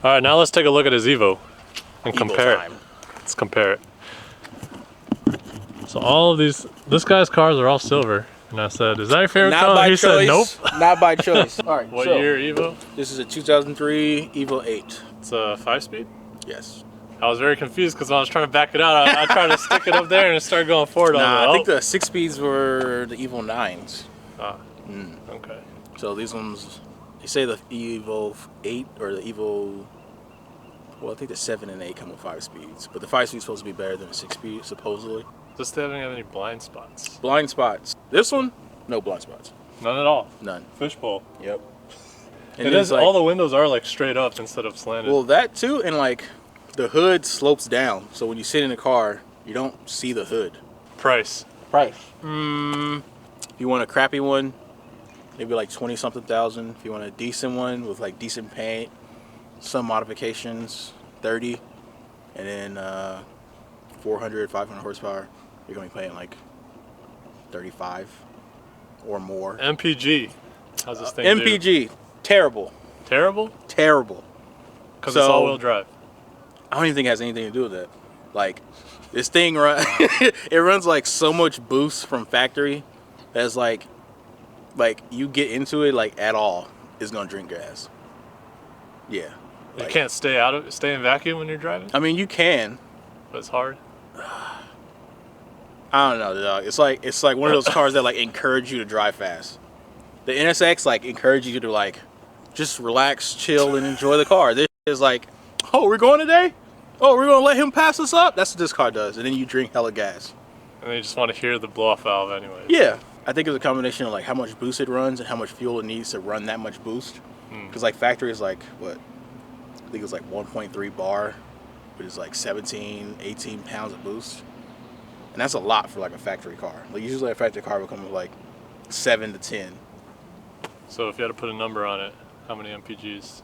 All right, now let's take a look at his Evo and compare time. it. Let's compare it. So all of this guy's cars are all silver. And I said, is that your favorite Not color? by He choice. said, nope. Not by choice. All right. What so, year Evo? This is a 2003 Evo VIII. It's a 5-speed? Yes. I was very confused because I was trying to back it out. I tried to stick it up there and it started going forward. Nah, I think the 6 speeds were the Evo 9s. Ah, okay. So these ones, they say the Evo 8 or the Evo, well, I think the 7 and 8 come with 5 speeds. But the 5 speed is supposed to be better than the 6 speed, supposedly. Does it have any blind spots? Blind spots. This one, no blind spots. None at all? None. Fishbowl. Yep. And It is, like, all the windows are like straight up instead of slanted. well, that too, and like the hood slopes down. So when you sit in the car, you don't see the hood. Price? If you want a crappy one, maybe like 20-something thousand. If you want a decent one with like decent paint, some modifications, 30. And then 400, 500 horsepower, you're going to be paying like 35 or more. MPG. How's this thing MPG, do? terrible. Terrible? Terrible. Because So, it's all-wheel drive. I don't even think it has anything to do with that. Like, this thing it runs like so much boost from factory that's like you get into it like at all, it's gonna drink gas. Yeah. You can't stay in vacuum when you're driving? I mean, you can. But it's hard. I don't know, dog. It's like one of those cars that like encourage you to drive fast. The NSX like encourages you to like just relax, chill, and enjoy the car. This is like, oh, we're going today? Oh, we're gonna let him pass us up? That's what this car does. And then you drink hella gas. And you just want to hear the blow-off valve anyway. Yeah. I think it's a combination of like how much boost it runs and how much fuel it needs to run that much boost. Because like factory is like, what? I think it's like 1.3 bar, but it's like 17, 18 pounds of boost. And that's a lot for like a factory car. Like usually a factory car will come with like 7 to 10. So if you had to put a number on it, how many MPGs?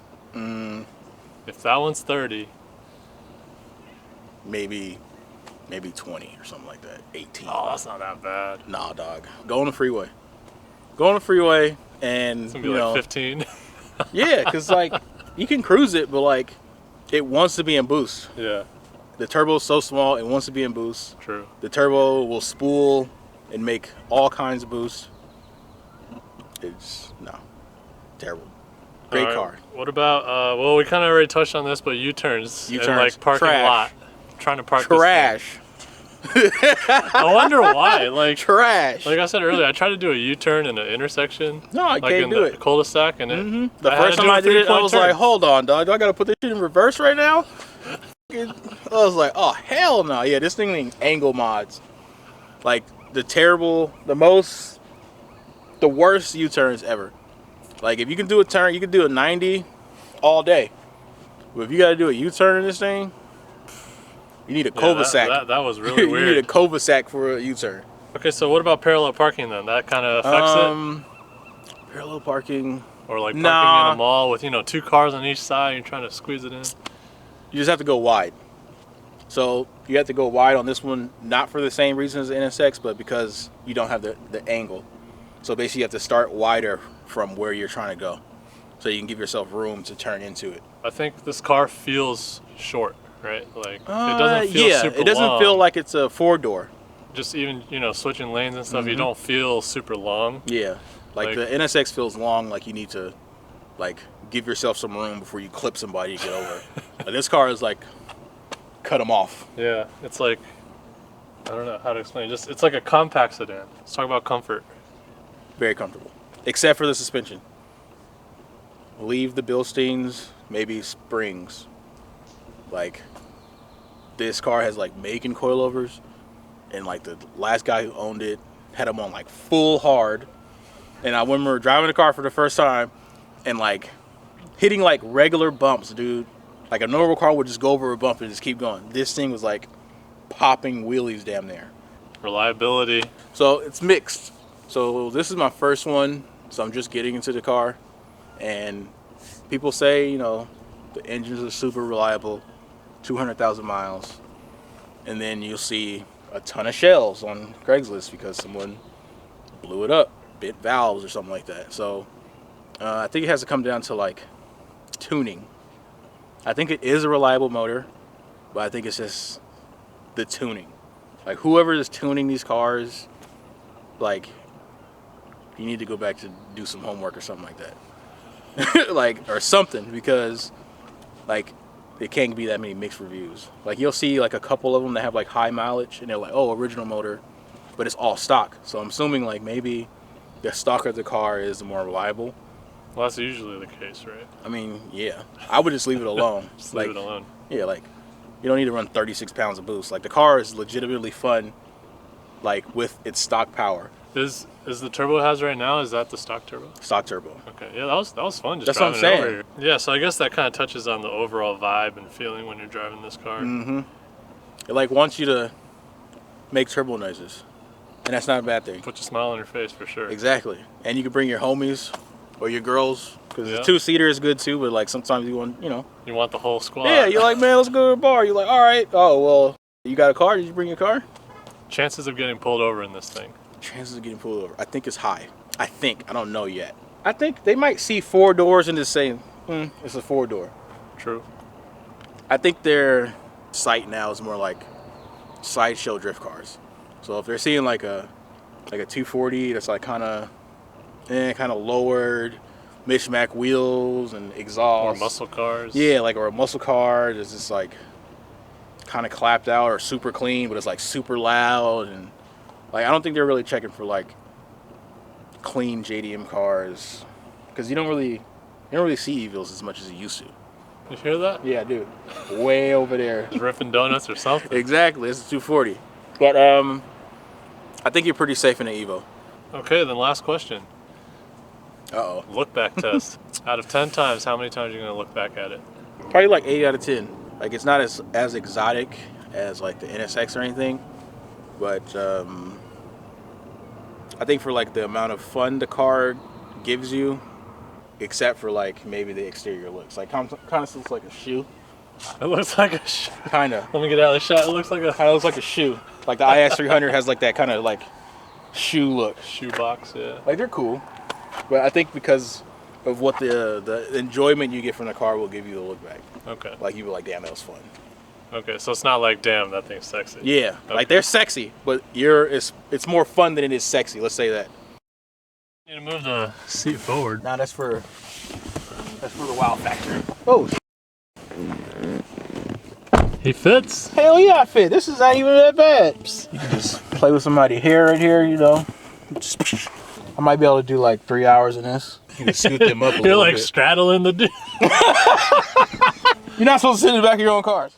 If that one's 30. Maybe 20 or something like that. 18. Oh, that's not that bad. Nah, dog. Go on the freeway. Go on the freeway and, It's going to be like 15. Yeah, because like you can cruise it, but like it wants to be in boost. Yeah. The turbo is so small, it wants to be in boost. True. The turbo will spool and make all kinds of boost. It's, no, terrible. Great car. What about, well, we kind of already touched on this, but U-turns. U-turns, And like parking trash. lot. Trying to park Trash. This thing. I wonder why. Like Trash. Like I said earlier, I tried to do a U-turn in an intersection. No, I like can't in do the it. cul-de-sac, and The first time I did it, I was like, hold on, dog. Do I got to put this shit in reverse right now? I was like, oh, hell no. Yeah, this thing needs angle mods. Like, the worst U-turns ever. Like, if you can do a turn, you can do a 90 all day. But if you got to do a U-turn in this thing, you need a cul-de-sac. That was really weird. You need a cul-de-sac for a U-turn. Okay, so what about parallel parking then? That kind of affects it? Parallel parking. Or like parking in a mall with, 2 cars on each side, you're trying to squeeze it in? You just have to go wide. So you have to go wide on this one, not for the same reason as the NSX, but because you don't have the angle. So basically you have to start wider from where you're trying to go. So you can give yourself room to turn into it. I think this car feels short, right? Like it doesn't feel super it doesn't long. feel like it's a 4-door. Just even, switching lanes and stuff, you don't feel super long. Yeah. Like the NSX feels long, like you need to like give yourself some room before you clip somebody to get over. But this car is like cut them off. Yeah, it's like, I don't know how to explain it. It's like a compact sedan. Let's talk about comfort. Very comfortable, except for the suspension. Leave the Bilsteins, maybe springs. Like, this car has like Macon coilovers, and like the last guy who owned it had them on like full hard. And I remember driving the car for the first time and like hitting like regular bumps, dude. Like a normal car would just go over a bump and just keep going. This thing was like popping wheelies damn near. Reliability. So it's mixed. So this is my first one, so I'm just getting into the car. And people say, the engines are super reliable, 200,000 miles. And then you'll see a ton of shells on Craigslist because someone blew it up, bit valves or something like that. So I think it has to come down to like tuning. I think it is a reliable motor, but I think it's just the tuning. Like whoever is tuning these cars, like you need to go back to do some homework or something like that. Like, or something, because like it can't be that many mixed reviews. Like you'll see like a couple of them that have like high mileage and they're like, oh, original motor, but it's all stock. So I'm assuming like maybe the stock of the car is the more reliable. Well, that's usually the case, right? I mean, yeah, I would just leave it alone. Just like, leave it alone. Yeah, like you don't need to run 36 pounds of boost. Like the car is legitimately fun, like with its stock power. Is the turbo it has right now, is that the stock turbo? Stock turbo. Okay, yeah, that was fun. Just That's what I'm driving it over saying. here. Yeah, so I guess that kind of touches on the overall vibe and feeling when you're driving this car. Mm-hmm. It like wants you to make turbo noises, and that's not a bad thing. Puts a smile on your face for sure. Exactly, and you can bring your homies or your girls, because Yeah. the two-seater is good too. But like sometimes you want, You want the whole squad. yeah, you're like, man, let's go to the bar. You're like, all right. Oh well, you got a car? Did you bring your car? Chances of getting pulled over in this thing. Chances of getting pulled over, I think it's high. I don't know yet. I think they might see 4 doors and just say, it's a 4-door. True. I think their site now is more like sideshow drift cars. So if they're seeing like a 240 that's like kind of lowered, mishmack wheels and exhaust, Or muscle cars. yeah, like, or a muscle car that's just like kind of clapped out or super clean, but it's like super loud, and like I don't think they're really checking for like clean JDM cars, because you don't really see Evos as much as you used to. You hear that? Yeah, dude, way over there. Just ripping donuts or something. Exactly, it's a 240. But I think you're pretty safe in an Evo. Okay, then last question. Uh-oh. Look back test. Out of 10 times, how many times are you going to look back at it? Probably like 8 out of 10. Like it's not as exotic as like the NSX or anything, but I think for like the amount of fun the car gives you, except for like maybe the exterior looks. Like kind of looks like a shoe. It looks like a shoe. Kind of. Let me get out of the shot. It looks like a Kind of looks like a shoe. Like the IS300 has like that kind of like shoe look. shoe box, yeah. Like they're cool, but I think because of what the enjoyment you get from the car will give you the look back. Okay. Like you were like, damn, that was fun. Okay, so it's not like, damn, that thing's sexy. Yeah, Okay. like they're sexy, but it's more fun than it is sexy. Let's say that. You need to move the seat forward. Nah, that's for the wow factor. Oh, He fits. hell yeah, I fit. This is not even that bad. You can just play with somebody's hair right here, Just, I might be able to do like 3 hours in this. You can scoot them up a You're little like bit. straddling the dude. You're not supposed to sit in the back of your own cars.